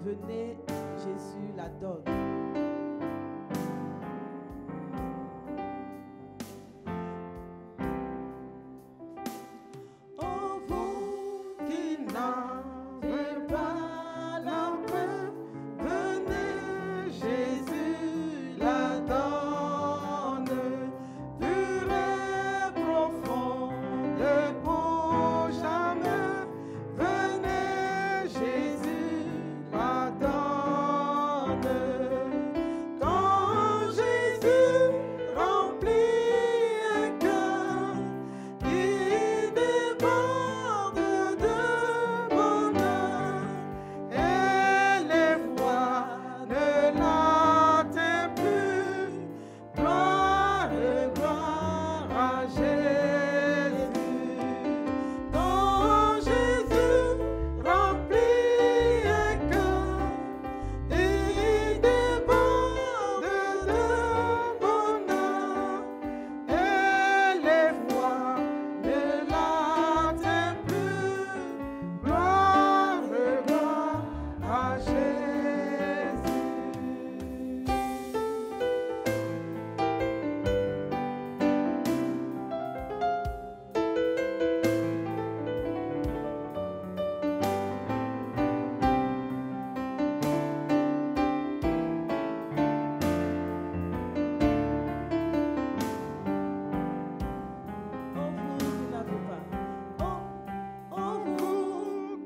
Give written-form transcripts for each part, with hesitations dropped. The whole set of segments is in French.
Venez, Jésus la donne. Oh, vous qui n'avez pas la paix, venez, Jésus la donne. Pure et profonde pour jamais, venez, Jésus la donne. Quand Jésus remplit un cœur, il déborde de bonheur, et les voix ne l'atteignent plus. Gloire, gloire à Jésus. Quand Jésus remplit un cœur, il déborde de bonheur, et les voix ne l'atteignent plus. Gloire, gloire à Jésus.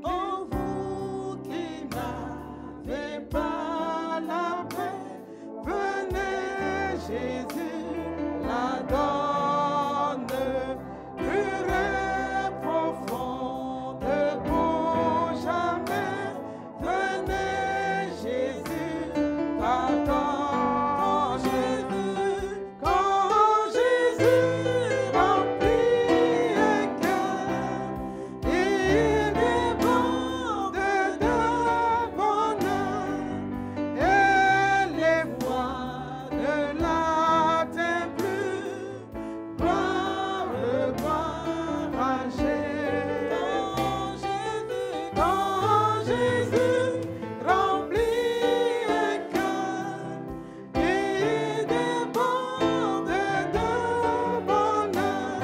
Oh, vous qui n'avez pas la paix, venez, Jésus la donne. Pure et profonde pour jamais, venez, Jésus la donne. Quand Jésus remplit un cœur, il déborde de bonheur, et les voix ne l'atteignent plus. Gloire, gloire à Jésus. Quand Jésus remplit un cœur, il déborde de bonheur,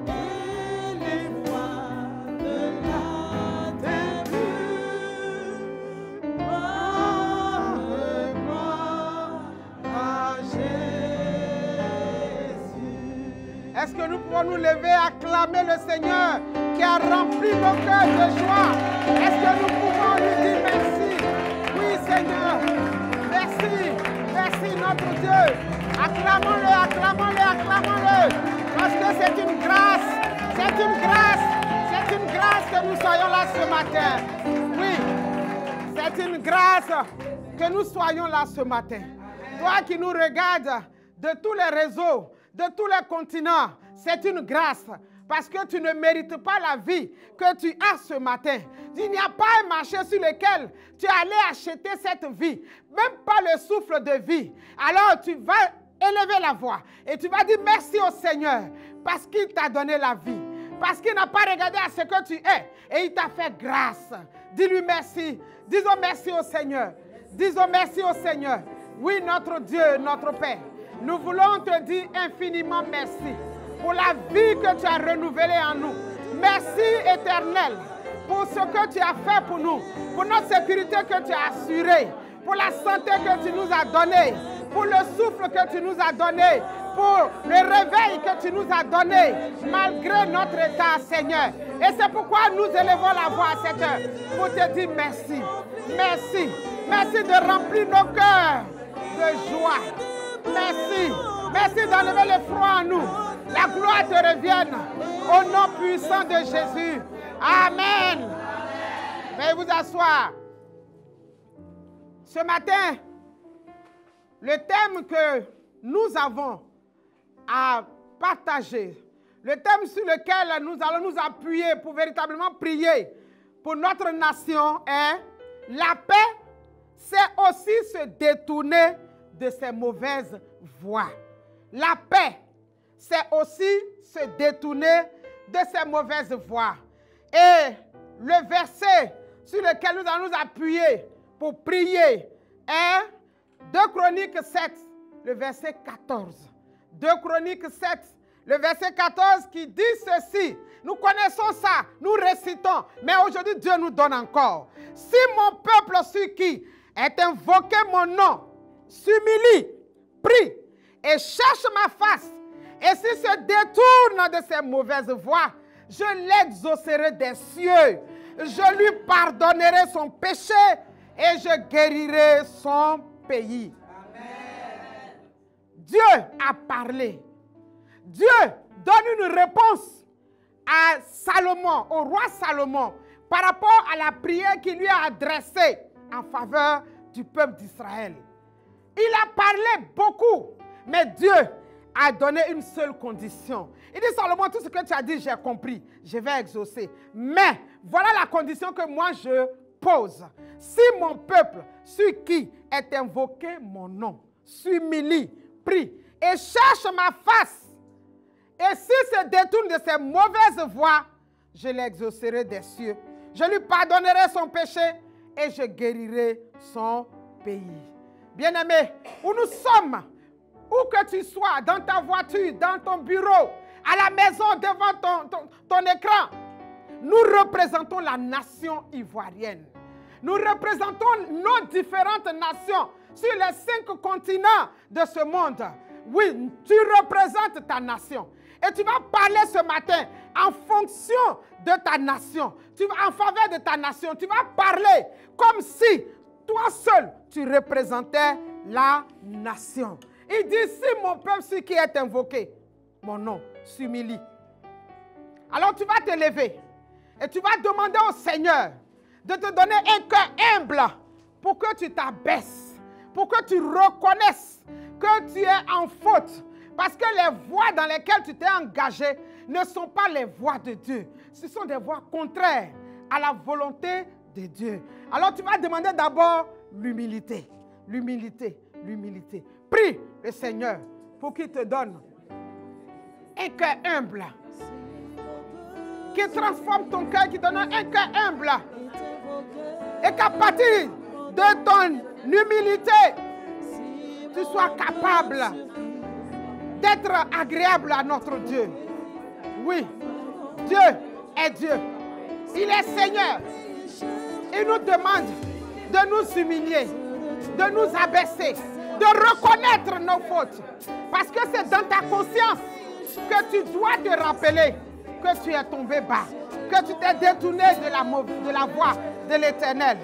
et les voix ne l'atteignent plus. Gloire, gloire à Jésus. Est-ce que nous pouvons nous lever, acclamer le Seigneur qui a rempli nos cœurs de joie? Est-ce que nous pouvons lui dire merci? Oui, Seigneur. Merci. Merci, notre Dieu. Acclamons-le, acclamons-le, acclamons-le. Parce que c'est une grâce. C'est une grâce. C'est une grâce que nous soyons là ce matin. Oui. C'est une grâce que nous soyons là ce matin. Toi qui nous regardes de tous les réseaux, de tous les continents, c'est une grâce. Parce que tu ne mérites pas la vie que tu as ce matin. Il n'y a pas un marché sur lequel tu es allé acheter cette vie. Même pas le souffle de vie. Alors tu vas élever la voix et tu vas dire merci au Seigneur parce qu'il t'a donné la vie. Parce qu'il n'a pas regardé à ce que tu es et il t'a fait grâce. Dis-lui merci. Disons merci au Seigneur. Disons merci au Seigneur. Oui, notre Dieu, notre Père, nous voulons te dire infiniment merci pour la vie que tu as renouvelée en nous. Merci éternel pour ce que tu as fait pour nous, pour notre sécurité que tu as assurée, pour la santé que tu nous as donnée, pour le souffle que tu nous as donné, pour le réveil que tu nous as donné, malgré notre état, Seigneur. Et c'est pourquoi nous élevons la voix à cette heure, pour te dire merci. Merci. Merci de remplir nos cœurs de joie. Merci Merci d'enlever le froid en nous. La gloire te revienne. Au nom puissant de Jésus. Amen. Veuillez vous asseoir. Ce matin, le thème que nous avons à partager, le thème sur lequel nous allons nous appuyer pour véritablement prier pour notre nation est la paix, c'est aussi se détourner de ces mauvaises voies. La paix, c'est aussi se détourner de ces mauvaises voies. Et le verset sur lequel nous allons nous appuyer pour prier est 2 Chroniques 7, le verset 14. 2 Chroniques 7, le verset 14 qui dit ceci. Nous connaissons ça, nous récitons, mais aujourd'hui Dieu nous donne encore. Si mon peuple sur qui est invoqué mon nom, s'humilie, prie et cherche ma face, et s'il se détourne de ses mauvaises voies, je l'exaucerai des cieux, je lui pardonnerai son péché et je guérirai son pays. Amen. Dieu a parlé. Dieu donne une réponse à Salomon, au roi Salomon, par rapport à la prière qu'il lui a adressée en faveur du peuple d'Israël. Il a parlé beaucoup, mais Dieu a donné une seule condition. Il dit, Salomon, tout ce que tu as dit, j'ai compris, je vais exaucer. Mais voilà la condition que moi je pose. Si mon peuple, sur qui est invoqué mon nom, s'humilie, prie et cherche ma face, et s'il se détourne de ses mauvaises voies, je l'exaucerai des cieux. Je lui pardonnerai son péché et je guérirai son pays. Bien-aimé, où nous sommes, où que tu sois, dans ta voiture, dans ton bureau, à la maison, devant ton écran, nous représentons la nation ivoirienne. Nous représentons nos différentes nations sur les 5 continents de ce monde. Oui, tu représentes ta nation. Et tu vas parler ce matin en fonction de ta nation. En faveur de ta nation. Tu vas parler comme si toi seul, tu représentais la nation. Il dit, si mon peuple, celui qui est invoqué, mon nom, s'humilie. Alors tu vas te lever et tu vas demander au Seigneur de te donner un cœur humble pour que tu t'abaisses, pour que tu reconnaisses que tu es en faute. Parce que les voies dans lesquelles tu t'es engagé ne sont pas les voies de Dieu. Ce sont des voies contraires à la volonté de Dieu. Alors tu vas demander d'abord l'humilité. L'humilité, l'humilité. Prie le Seigneur pour qu'il te donne un cœur humble. Qu'il transforme ton cœur, qu'il donne un cœur humble. Et qu'à partir de ton humilité, tu sois capable d'être agréable à notre Dieu. Oui, Dieu est Dieu. Il est Seigneur. Il nous demande de nous humilier, de nous abaisser, de reconnaître nos fautes. Parce que c'est dans ta conscience que tu dois te rappeler que tu es tombé bas, que tu t'es détourné de la voie de l'Éternel.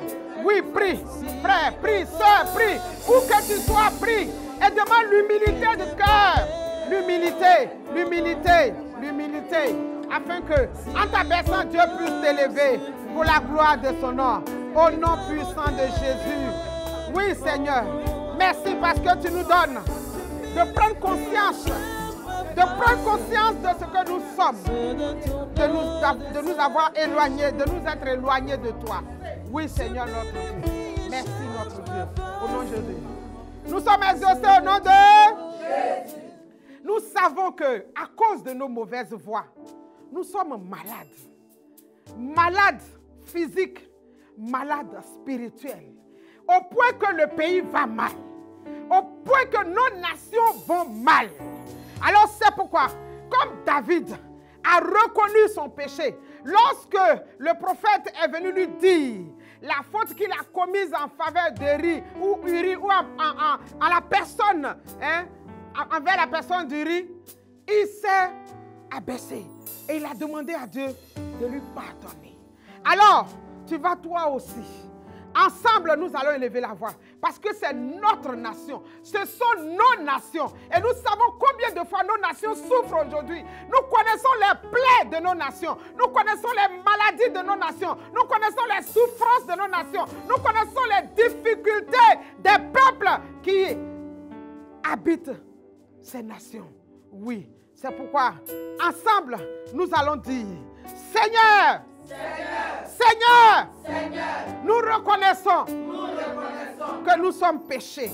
Oui, prie, frère, prie, soeur, prie. Où que tu sois, prie. Et demande l'humilité de cœur. L'humilité, l'humilité, l'humilité. Afin que, en t'abaissant, Dieu puisse t'élever pour la gloire de son nom. Au nom puissant de Jésus. Oui, Seigneur. Merci parce que tu nous donnes de prendre conscience. De prendre conscience de ce que nous sommes. De nous avoir éloignés, de nous être éloignés de toi. Oui, Seigneur notre Dieu. Merci notre Dieu. Au nom de Jésus. Nous sommes exaucés au nom de Jésus. Nous savons que, à cause de nos mauvaises voies, nous sommes malades. Malades physiques, malades spirituels. Au point que le pays va mal. Au point que nos nations vont mal. Alors c'est pourquoi, comme David a reconnu son péché, lorsque le prophète est venu lui dire la faute qu'il a commise en faveur d'Uri ou à la personne, envers la personne d'Uri, il s'est abaissé et il a demandé à Dieu de lui pardonner. Alors, tu vas toi aussi. Ensemble, nous allons élever la voix. Parce que c'est notre nation. Ce sont nos nations. Et nous savons combien de fois nos nations souffrent aujourd'hui. Nous connaissons les plaies de nos nations. Nous connaissons les maladies de nos nations. Nous connaissons les souffrances de nos nations. Nous connaissons les difficultés des peuples qui habitent ces nations. Oui, c'est pourquoi, ensemble, nous allons dire, Seigneur, Seigneur, nous reconnaissons que nous sommes péchés.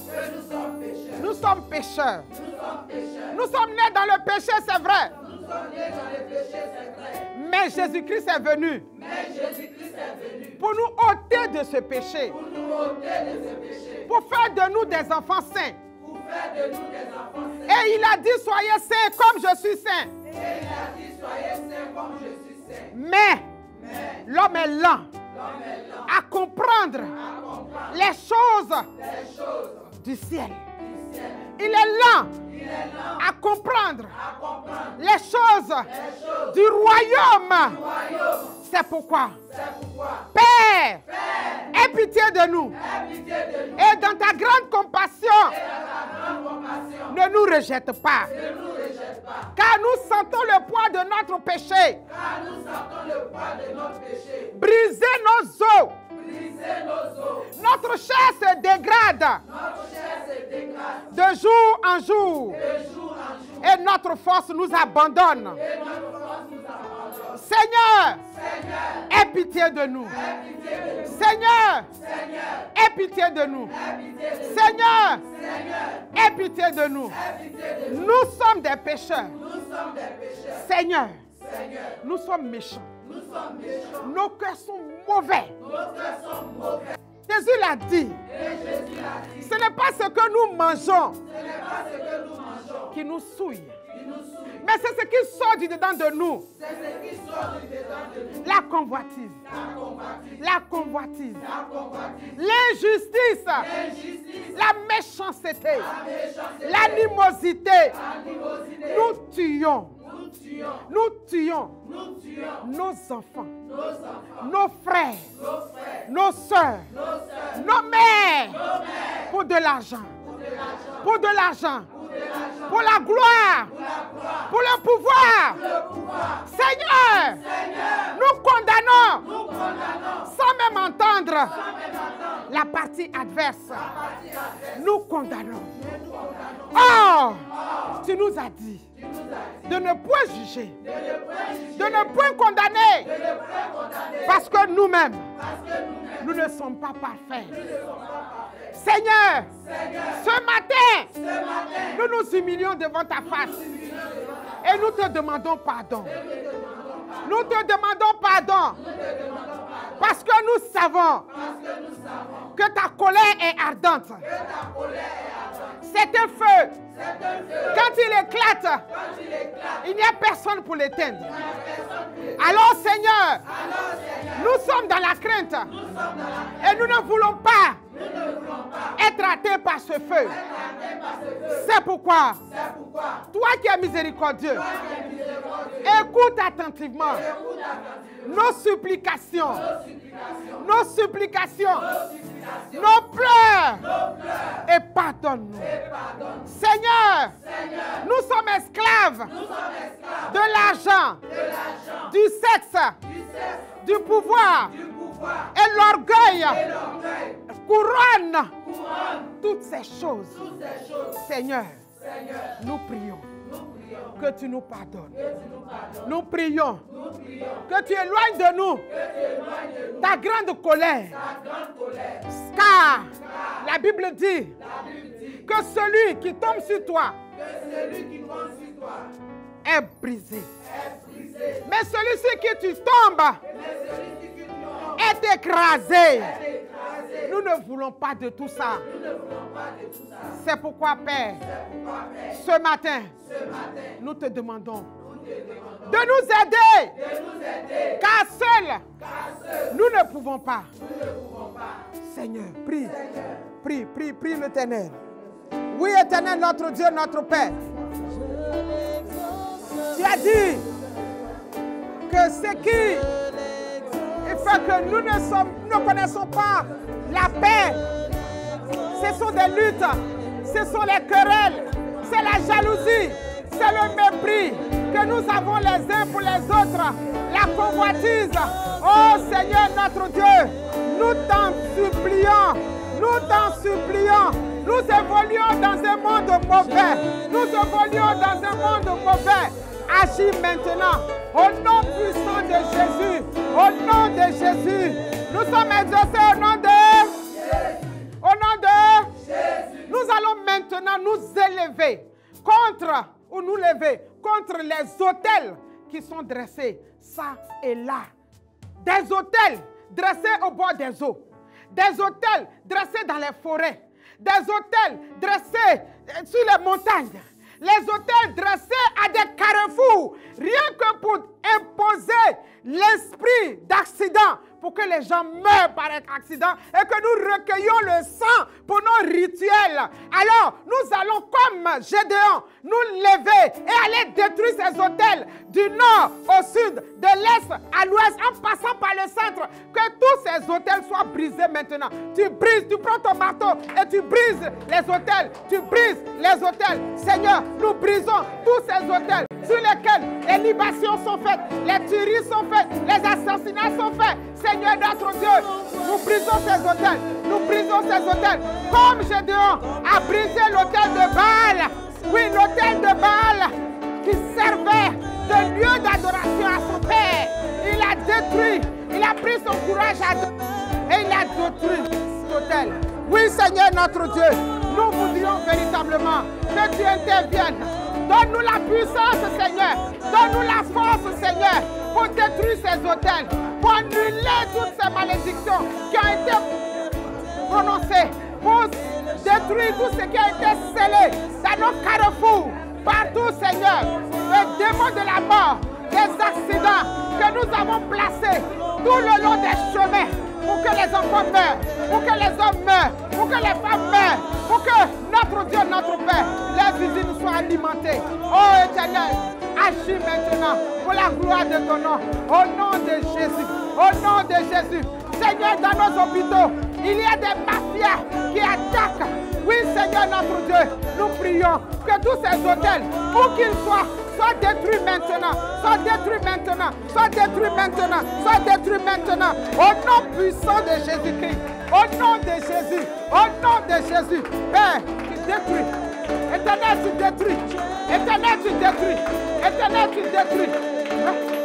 Nous sommes pécheurs. Nous sommes nés dans le péché, c'est vrai. Mais Jésus-Christ est venu pour nous ôter de ce péché. Pour faire de nous des enfants saints. Et il a dit, soyez saints comme je suis saint. Mais l'homme est lent à comprendre les choses du ciel. Il est lent à comprendre les choses du royaume. C'est pourquoi, Père, aie pitié de nous. Et dans ta grande compassion, ne nous rejette pas. Car nous sentons le poids de notre péché. Brisez nos os. Notre chair se dégrade de jour en jour. Et notre force nous abandonne. Seigneur, aie pitié de nous. Seigneur, aie pitié de nous. Seigneur, aie pitié de nous. Nous sommes des pécheurs. Seigneur, nous sommes méchants. Nos cœurs sont mauvais. Jésus l'a dit. Ce n'est pas ce que nous mangeons qui nous souille. Mais c'est ce qui sort du dedans de nous. La convoitise. La convoitise. L'injustice. La méchanceté. L'animosité. Nous tuons. Nous tuons nos enfants, nos frères, nos soeurs, nos mères pour de l'argent, pour de l'argent, pour la gloire, pour le pouvoir. Seigneur, nous condamnons sans même entendre la partie adverse. Nous condamnons. Or, tu nous as dit de ne point juger, de ne point condamner, parce que nous-mêmes, nous ne sommes pas parfaits. Seigneur, ce matin, nous nous humilions devant ta face et nous te demandons pardon. Nous te demandons pardon parce que nous savons que ta colère est ardente. C'est un feu. Quand il éclate, il n'y a personne pour l'éteindre. Alors Seigneur, nous sommes dans la crainte et nous ne voulons pas être atteints par ce feu. C'est pourquoi, toi qui es miséricordieux, écoute attentivement nos supplications, nos pleurs et pardonne-nous. Seigneur, nous sommes esclaves de l'argent, du sexe, du pouvoir et l'orgueil. Couronne toutes ces choses. Seigneur, nous prions que tu nous pardonnes. Nous prions que tu éloignes de nous ta grande colère. Car la Bible dit que celui qui tombe sur toi est brisé. Mais celui-ci qui tu tombes est écrasé. Nous ne voulons pas de tout ça. C'est pourquoi, Père, ce matin, nous te demandons de nous aider. Car seuls, nous ne pouvons pas. Seigneur, prie. Prie l'Éternel. Oui, Éternel, notre Dieu, notre Père. Tu as dit que ce qui fait que nous ne connaissons pas la paix, Ce sont des luttes, ce sont les querelles, c'est la jalousie, c'est le mépris que nous avons les uns pour les autres, la convoitise. Oh Seigneur notre Dieu, nous t'en supplions, nous évoluons dans un monde mauvais, nous évoluons dans un monde mauvais. Agis maintenant, au nom puissant de Jésus, au nom de Jésus. Nous sommes exaucés au nom de Jésus. Au nom de Jésus. Nous allons maintenant nous élever contre, ou nous lever contre les autels qui sont dressés ça et là. Des autels dressés au bord des eaux, des autels dressés dans les forêts, des autels dressés sur les montagnes, les autels dressés à des carrefours, rien que pour imposer l'esprit d'accident, pour que les gens meurent par accident et que nous recueillons le sang pour nos rituels. Alors, nous allons comme Gédéon, nous lever et aller détruire ces autels du nord au sud, de l'est à l'ouest, en passant par le centre. Que tous ces autels soient brisés maintenant. Tu brises, tu prends ton marteau et tu brises les autels. Tu brises les autels. Seigneur, nous brisons tous ces autels sur lesquels les libations sont faites, les tueries sont faites, les assassinats sont faits. Seigneur notre Dieu, nous brisons ces autels, nous brisons ces autels, comme Gédéon a brisé l'autel de Baal. Oui, l'autel de Baal qui servait de lieu d'adoration à son père. Il a détruit, il a pris son courage à deux et il a détruit l'autel. Oui, Seigneur notre Dieu, nous voudrions véritablement que tu interviennes. Donne-nous la puissance, Seigneur. Donne-nous la force, Seigneur, pour détruire ces autels, pour annuler toutes ces malédictions qui ont été prononcées, pour détruire tout ce qui a été scellé dans nos carrefours, partout, Seigneur. Le démon de la mort, des accidents que nous avons placés tout le long des chemins, pour que les enfants meurent, pour que les hommes meurent, pour que les femmes meurent, pour que notre Dieu, notre Père, les usines soient alimentées. Oh Éternel, agis maintenant pour la gloire de ton nom. Au nom de Jésus, au nom de Jésus. Seigneur, dans nos hôpitaux, il y a des mafias qui attaquent. Oui, Seigneur, notre Dieu, nous prions que tous ces hôtels, où qu'ils soient détruits maintenant, soient détruits maintenant, soient détruits maintenant, soient détruits maintenant. Au nom puissant de Jésus-Christ, au nom de Jésus, au nom de Jésus. Père, tu détruis. Éternel, tu détruis. Éternel, tu détruis. Éternel, tu détruis.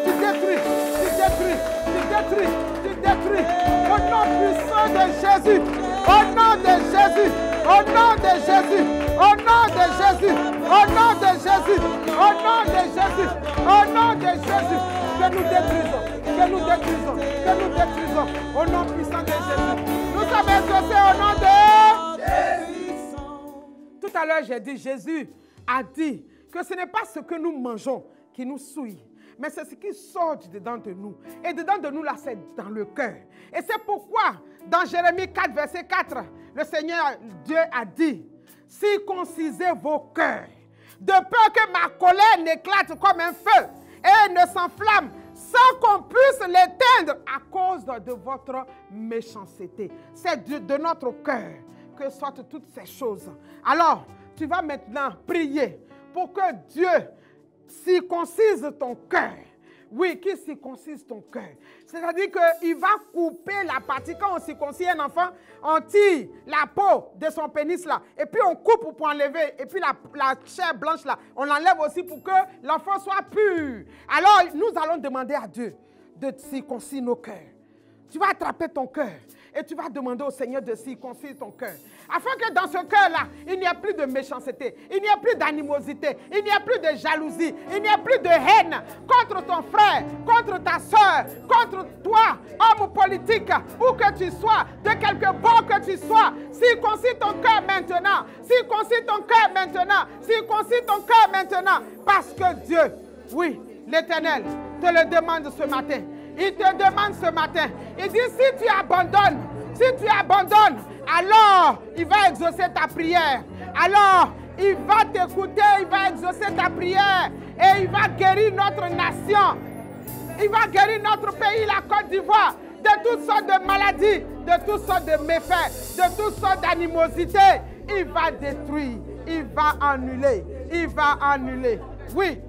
Tu détruis, tu détruis, tu détruis, tu détruis. Au nom puissant de Jésus, au nom de Jésus, au nom de Jésus, au nom de Jésus, au nom de Jésus, au nom de Jésus, au nom de Jésus, que nous détruisons, que nous détruisons, que nous détruisons, au nom puissant de Jésus. Nous sommes exaucés au nom de Jésus. Tout à l'heure, j'ai dit, Jésus a dit que ce n'est pas ce que nous mangeons qui nous souille, mais c'est ce qui sort dedans de nous. Et dedans de nous, là, c'est dans le cœur. Et c'est pourquoi, dans Jérémie 4, verset 4, le Seigneur Dieu a dit, circoncisez vos cœurs, de peur que ma colère n'éclate comme un feu et ne s'enflamme sans qu'on puisse l'éteindre à cause de votre méchanceté. C'est de notre cœur que sortent toutes ces choses. Alors, tu vas maintenant prier pour que Dieu circoncise ton cœur. Oui, qu'il circoncise ton cœur. C'est-à-dire qu'il va couper la partie. Quand on circoncise un enfant, on tire la peau de son pénis là. Et puis on coupe pour enlever. Et puis la chair blanche là, on l'enlève aussi pour que l'enfant soit pur. Alors, nous allons demander à Dieu de circoncire nos cœurs. Tu vas attraper ton cœur et tu vas demander au Seigneur de circoncire ton cœur. Afin que dans ce cœur-là, il n'y ait plus de méchanceté, il n'y ait plus d'animosité, il n'y ait plus de jalousie, il n'y ait plus de haine contre ton frère, contre ta soeur, contre toi, homme politique, où que tu sois, de quelque bord que tu sois. Circoncire ton cœur maintenant, circoncire ton cœur maintenant, circoncire ton cœur maintenant. Parce que Dieu, oui, l'Éternel, te le demande ce matin. Il te demande ce matin, il dit si tu abandonnes, alors il va exaucer ta prière. Alors il va t'écouter, il va exaucer ta prière et il va guérir notre nation. Il va guérir notre pays, la Côte d'Ivoire, de toutes sortes de maladies, de toutes sortes de méfaits, de toutes sortes d'animosités. Il va détruire, il va annuler, il va annuler. Oui,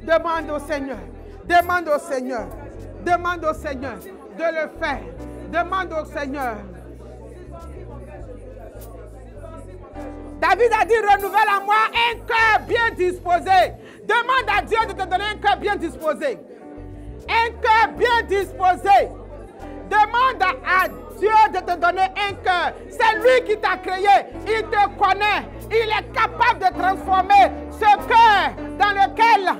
demande au Seigneur, demande au Seigneur, demande au Seigneur de le faire. Demande au Seigneur. David a dit, renouvelle à moi un cœur bien disposé. Demande à Dieu de te donner un cœur bien disposé. Un cœur bien disposé. Demande à Dieu de te donner un cœur. C'est lui qui t'a créé. Il te connaît. Il est capable de transformer ce cœur dans lequel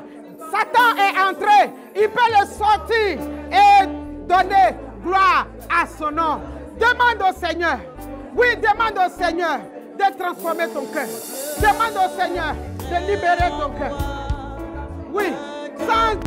Satan est entré. Il peut le sortir et donner gloire à son nom. Demande au Seigneur. Oui, demande au Seigneur de transformer ton cœur. Demande au Seigneur de libérer ton cœur. Oui, sans...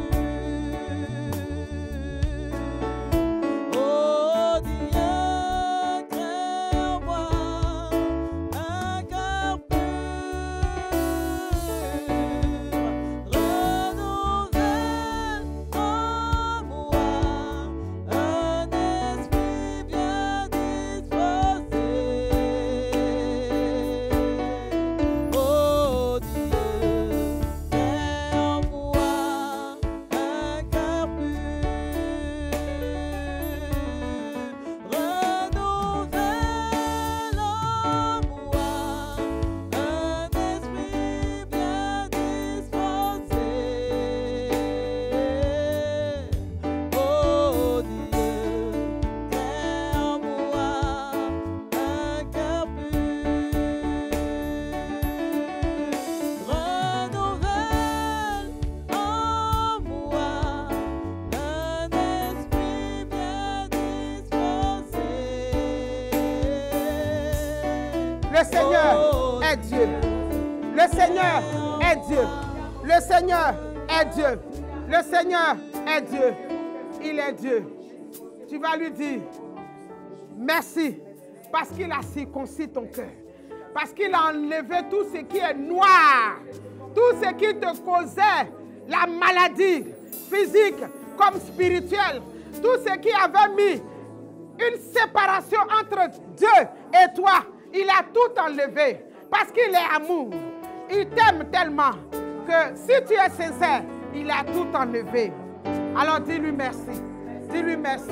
Le Seigneur est Dieu. Le Seigneur est Dieu. Le Seigneur est Dieu. Le Seigneur est Dieu. Il est Dieu. Tu vas lui dire merci parce qu'il a circoncis ton cœur. Parce qu'il a enlevé tout ce qui est noir. Tout ce qui te causait la maladie physique comme spirituelle. Tout ce qui avait mis une séparation entre Dieu et toi. Il a tout enlevé parce qu'il est amour. Il t'aime tellement que si tu es sincère, il a tout enlevé. Alors dis-lui merci. Dis-lui merci.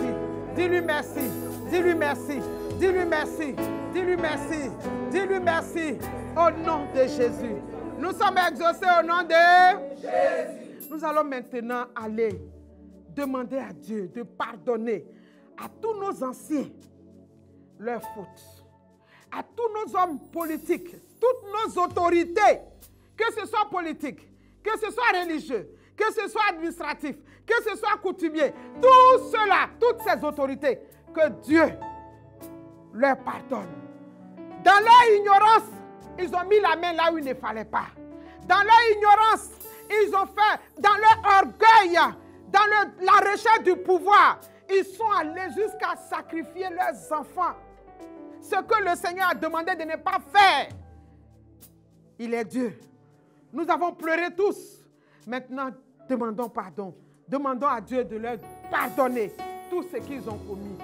Dis-lui merci. Dis-lui merci. Dis-lui merci. Dis-lui merci. Dis-lui merci. Au nom de Jésus. Nous sommes exaucés au nom de Jésus. Nous allons maintenant aller demander à Dieu de pardonner à tous nos anciens leurs fautes. À tous nos hommes politiques, toutes nos autorités, que ce soit politique, que ce soit religieux, que ce soit administratif, que ce soit coutumier, tout cela, toutes ces autorités, que Dieu leur pardonne. Dans leur ignorance, ils ont mis la main là où il ne fallait pas. Dans leur ignorance, ils ont fait, dans leur orgueil, dans la recherche du pouvoir, ils sont allés jusqu'à sacrifier leurs enfants. Ce que le Seigneur a demandé de ne pas faire. Il est Dieu. Nous avons pleuré tous. Maintenant, demandons pardon. Demandons à Dieu de leur pardonner tout ce qu'ils ont commis.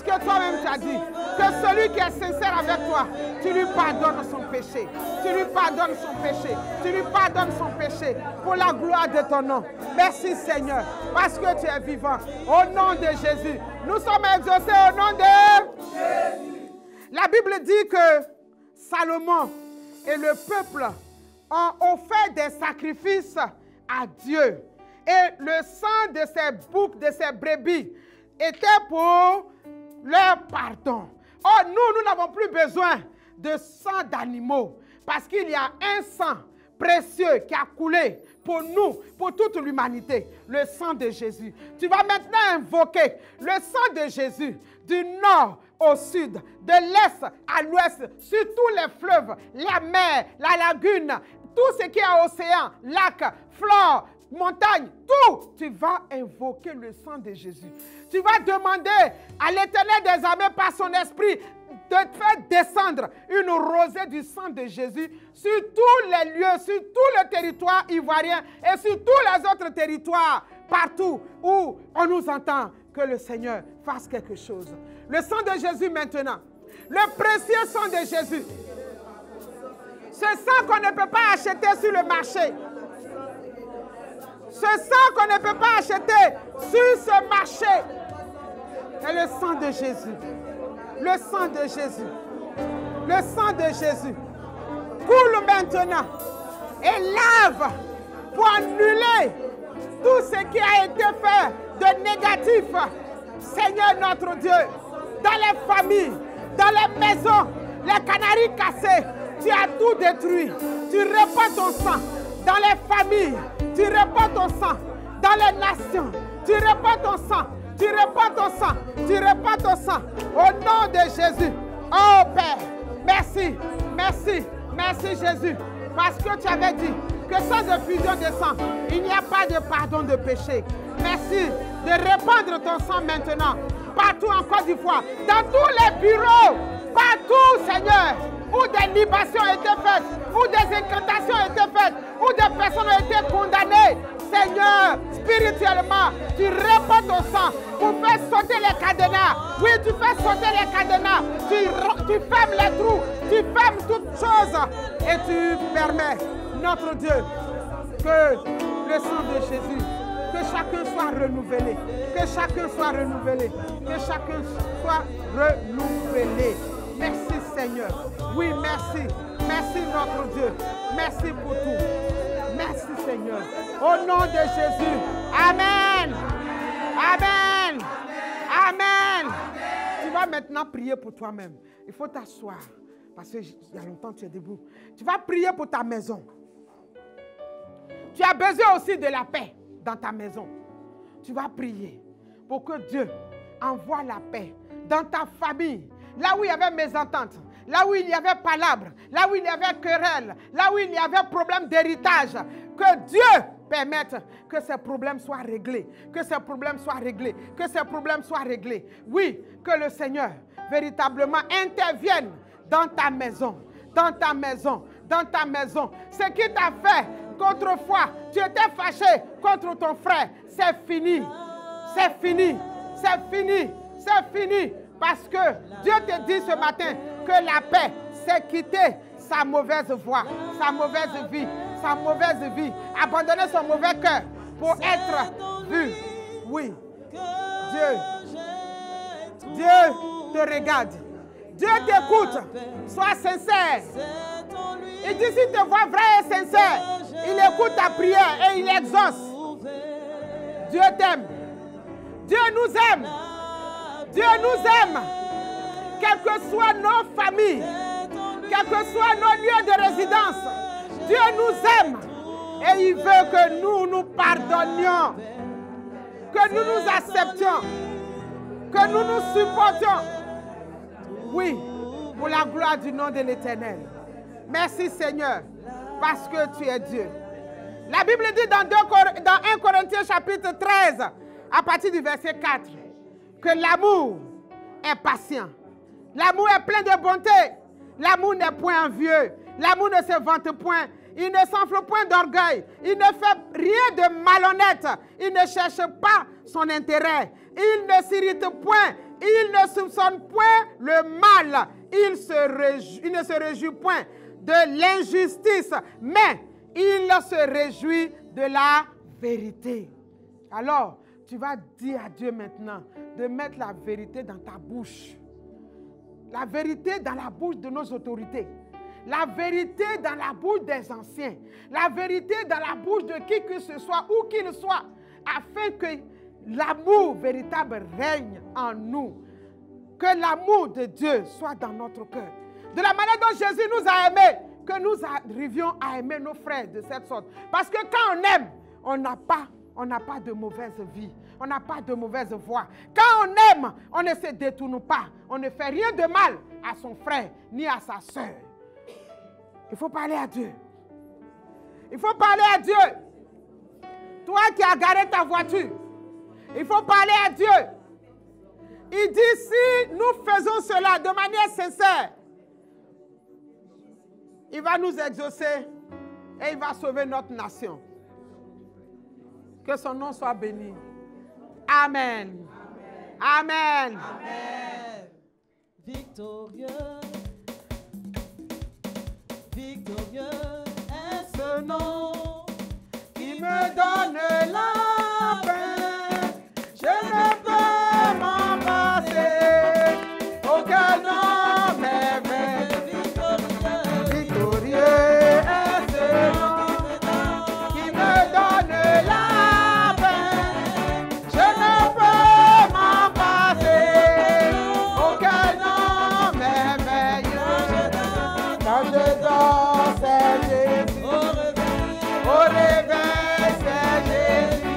Parce que toi-même tu as dit que celui qui est sincère avec toi, tu lui pardonnes son péché. Tu lui pardonnes son péché. Tu lui pardonnes son péché pour la gloire de ton nom. Merci Seigneur, parce que tu es vivant. Au nom de Jésus, nous sommes exaucés au nom de Jésus. La Bible dit que Salomon et le peuple ont offert des sacrifices à Dieu. Et le sang de ces boucs, de ces brebis, était pour leur pardon. Oh, nous n'avons plus besoin de sang d'animaux, parce qu'il y a un sang précieux qui a coulé pour nous, pour toute l'humanité, le sang de Jésus. Tu vas maintenant invoquer le sang de Jésus du nord au sud, de l'est à l'ouest, sur tous les fleuves, la mer, la lagune, tout ce qui est océan, lac, flore, montagne, tout. Tu vas invoquer le sang de Jésus. Tu vas demander à l'Éternel des armées par son esprit de faire descendre une rosée du sang de Jésus sur tous les lieux, sur tout le territoire ivoirien et sur tous les autres territoires, partout où on nous entend. Que le Seigneur fasse quelque chose. Le sang de Jésus maintenant. Le précieux sang de Jésus. Ce sang qu'on ne peut pas acheter sur le marché. Ce sang qu'on ne peut pas acheter sur ce marché. C'est le sang de Jésus. Le sang de Jésus. Le sang de Jésus. Coule maintenant et lave pour annuler tout ce qui a été fait de négatif. Seigneur notre Dieu, dans les familles, dans les maisons, les canaris cassés, tu as tout détruit. Tu répands ton sang dans les familles, tu répands ton sang dans les nations, tu répands ton sang, tu répands ton sang, tu répands ton sang au nom de Jésus. Oh Père, merci, merci, merci Jésus, parce que tu avais dit que sans effusion de sang, il n'y a pas de pardon de péché. Merci de répandre ton sang maintenant, partout en Côte d'Ivoire, dans tous les bureaux, partout Seigneur, où des libations étaient faites, où des incantations étaient faites, où des personnes ont été condamnées. Seigneur, spirituellement, tu répands ton sang pour faire sauter les cadenas. Oui, tu fais sauter les cadenas, tu fermes les trous, tu fermes toutes choses et tu permets, notre Dieu, que le sang de Jésus, que chacun soit renouvelé, que chacun soit renouvelé, que chacun soit renouvelé. Merci Seigneur. Oui, merci. Merci notre Dieu. Merci pour tout. Merci Seigneur. Au nom de Jésus. Amen. Amen. Amen. Tu vas maintenant prier pour toi-même. Il faut t'asseoir. Parce qu'il y a longtemps que tu es debout. Tu vas prier pour ta maison. Tu as besoin aussi de la paix dans ta maison. Tu vas prier pour que Dieu envoie la paix dans ta famille. Là où il y avait mésentente, là où il y avait palabre, là où il y avait querelle, là où il y avait problème d'héritage, que Dieu permette que ces problèmes soient réglés, que ces problèmes soient réglés, que ces problèmes soient réglés. Oui, que le Seigneur véritablement intervienne dans ta maison, dans ta maison, dans ta maison. Ce qui t'a fait qu'autrefois tu étais fâché contre ton frère, c'est fini, c'est fini, c'est fini, c'est fini. Parce que Dieu te dit ce matin que la paix, c'est quitter sa mauvaise voie, sa mauvaise vie, abandonner son mauvais cœur pour être vu. Oui, Dieu te regarde, Dieu t'écoute, sois sincère. Il dit si tu vois vrai et sincère, il écoute ta prière et il exauce. Dieu t'aime, Dieu nous aime. Dieu nous aime, quelles que soient nos familles, quels que soient nos lieux de résidence. Dieu nous aime et il veut que nous nous pardonnions, que nous nous acceptions, que nous nous supportions. Oui, pour la gloire du nom de l'Éternel. Merci Seigneur, parce que tu es Dieu. La Bible dit dans 1 Corinthiens chapitre 13, à partir du verset 4, que l'amour est patient. L'amour est plein de bonté. L'amour n'est point envieux. L'amour ne se vante point. Il ne s'enfle point d'orgueil. Il ne fait rien de malhonnête. Il ne cherche pas son intérêt. Il ne s'irrite point Il ne soupçonne point le mal. Il ne se réjouit point de l'injustice, mais il se réjouit de la vérité. Alors, tu vas dire à Dieu maintenant de mettre la vérité dans ta bouche. La vérité dans la bouche de nos autorités. La vérité dans la bouche des anciens. La vérité dans la bouche de qui que ce soit, où qu'il soit, afin que l'amour véritable règne en nous. Que l'amour de Dieu soit dans notre cœur. De la manière dont Jésus nous a aimés, que nous arrivions à aimer nos frères de cette sorte. Parce que quand on aime, on n'a pas de mauvaise vie. On n'a pas de mauvaise voix. Quand on aime, on ne se détourne pas. On ne fait rien de mal à son frère ni à sa soeur. Il faut parler à Dieu. Il faut parler à Dieu. Toi qui as garé ta voiture, il faut parler à Dieu. Il dit, si nous faisons cela de manière sincère, il va nous exaucer et il va sauver notre nation. Que son nom soit béni. Amen. Amen. Amen. Amen. Victorieux, victorieux est ce nom qui me donne la paix. Je ne peux m'en passer. Aucun homme est vrai. Victorieux est ce nom qui me donne la paix. Je ne peux m'en passer. Aucun homme est meilleur. Quand je dors, c'est Jésus. Au réveil, c'est Jésus.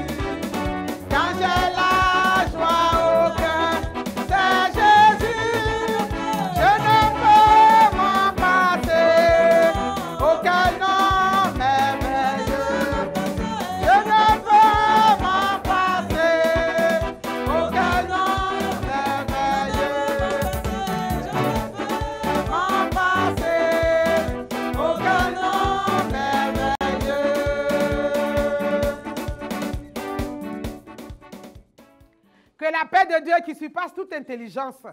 Quand j'ai la joie au cœur, c'est Jésus. Je ne peux m'en passer. Aucun homme est meilleur. Je ne peux m'en passer. Aucun homme est meilleur. Je ne peux m'en passer. Aucun homme est meilleur. Que la paix de Dieu qui surpasse toute intelligence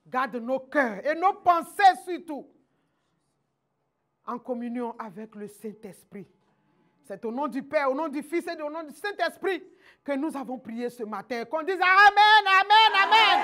garde nos cœurs et nos pensées surtout en communion avec le Saint-Esprit. C'est au nom du Père, au nom du Fils et au nom du Saint-Esprit que nous avons prié ce matin. Qu'on dise Amen, Amen, Amen.